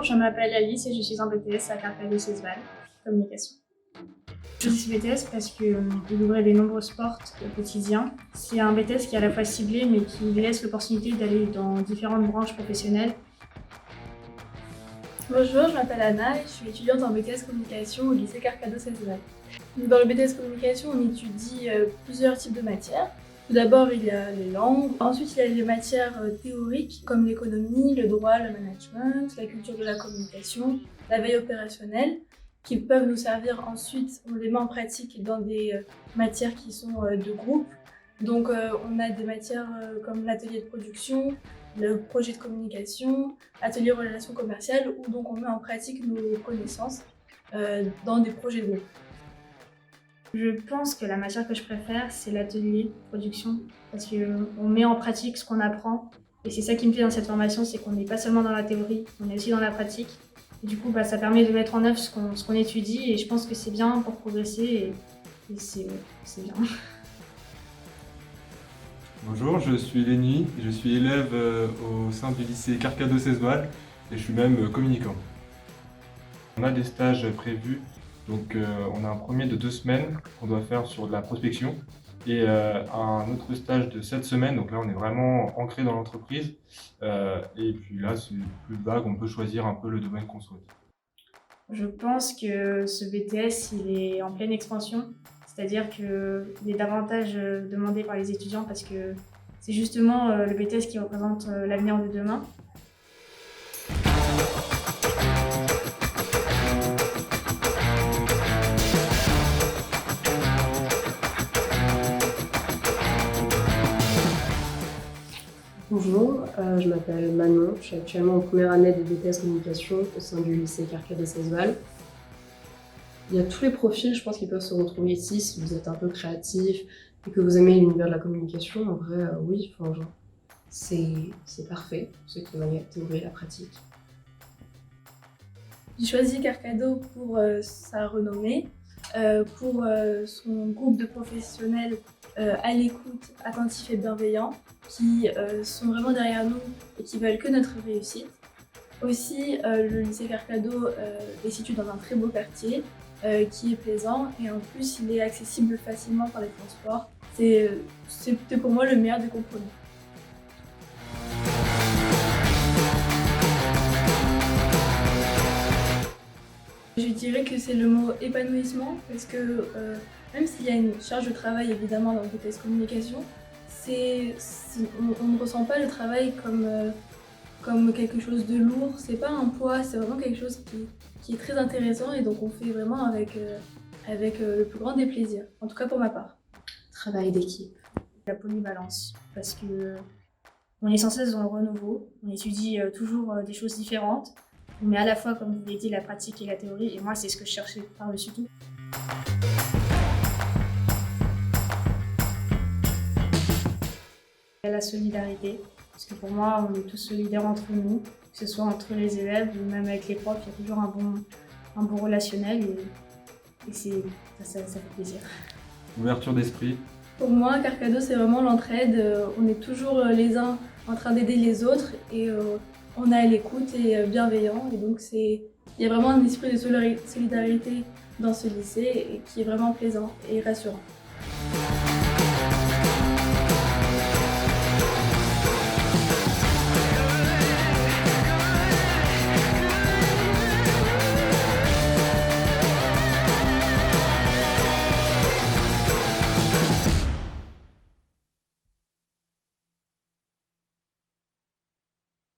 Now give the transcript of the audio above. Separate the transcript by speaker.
Speaker 1: je m'appelle Alice et je suis en BTS à Carcado Cesval, communication. Je choisis ce BTS parce qu'il ouvrait de nombreuses portes au quotidien. C'est un BTS qui est à la fois ciblé mais qui laisse l'opportunité d'aller dans différentes branches professionnelles.
Speaker 2: Bonjour, je m'appelle Anna et je suis étudiante en BTS Communication au lycée Carcado Cesval. Dans le BTS Communication, on étudie plusieurs types de matières. Tout d'abord, il y a les langues. Ensuite, il y a les matières théoriques comme l'économie, le droit, le management, la culture de la communication, la veille opérationnelle, qui peuvent nous servir ensuite, on les met en pratique dans des matières qui sont de groupe. Donc, on a des matières comme l'atelier de production, le projet de communication, atelier relations commerciales, où donc on met en pratique nos connaissances dans des projets de groupe.
Speaker 1: Je pense que la matière que je préfère, c'est l'atelier production, parce qu'on met en pratique ce qu'on apprend. Et c'est ça qui me plaît dans cette formation, c'est qu'on n'est pas seulement dans la théorie, on est aussi dans la pratique. Et du coup, ça permet de mettre en œuvre ce qu'on étudie, et je pense que c'est bien pour progresser, et c'est bien.
Speaker 3: Bonjour, je suis Léni, je suis élève au sein du lycée Carcado Cesval et je suis même communicant. On a des stages prévus, donc on a un premier de 2 semaines qu'on doit faire sur de la prospection et un autre stage de 7 semaines, donc là on est vraiment ancré dans l'entreprise et puis là c'est plus vague, on peut choisir un peu le domaine qu'on souhaite.
Speaker 1: Je pense que ce BTS il est en pleine expansion, c'est-à-dire qu'il est davantage demandé par les étudiants parce que c'est justement le BTS qui représente l'avenir de demain.
Speaker 4: Bonjour, je m'appelle Manon, je suis actuellement en première année de BTS Communication au sein du lycée Carcado Cesval. Il y a tous les profils, je pense, qui peuvent se retrouver ici si vous êtes un peu créatif et que vous aimez l'univers de la communication. En vrai, oui, c'est parfait pour ceux qui aiment la théorie et la pratique.
Speaker 2: J'ai choisi Carcado pour sa renommée, pour son groupe de professionnels à l'écoute, attentifs et bienveillants, qui sont vraiment derrière nous et qui veulent que notre réussite. Aussi, le lycée Carcado est situé dans un très beau quartier qui est plaisant et en plus il est accessible facilement par les transports. C'était pour moi le meilleur des compromis. Je dirais que c'est le mot épanouissement parce que même s'il y a une charge de travail évidemment dans le BTS Communication, on ne ressent pas le travail comme quelque chose de lourd, c'est pas un poids, c'est vraiment quelque chose qui est très intéressant et donc on fait vraiment avec le plus grand des plaisirs, en tout cas pour ma part.
Speaker 4: Travail d'équipe.
Speaker 1: La polyvalence, parce que on est sans cesse dans le renouveau, on étudie toujours des choses différentes, mais à la fois, comme vous l'avez dit, la pratique et la théorie, et moi c'est ce que je cherchais par-dessus tout. Il y a la solidarité, parce que pour moi, on est tous solidaires entre nous, que ce soit entre les élèves ou même avec les profs, il y a toujours un bon relationnel et ça fait plaisir.
Speaker 3: Ouverture d'esprit.
Speaker 2: Pour moi, Carcado, c'est vraiment l'entraide. On est toujours les uns en train d'aider les autres et on est à l'écoute et bienveillant. Et donc, il y a vraiment un esprit de solidarité dans ce lycée et qui est vraiment plaisant et rassurant.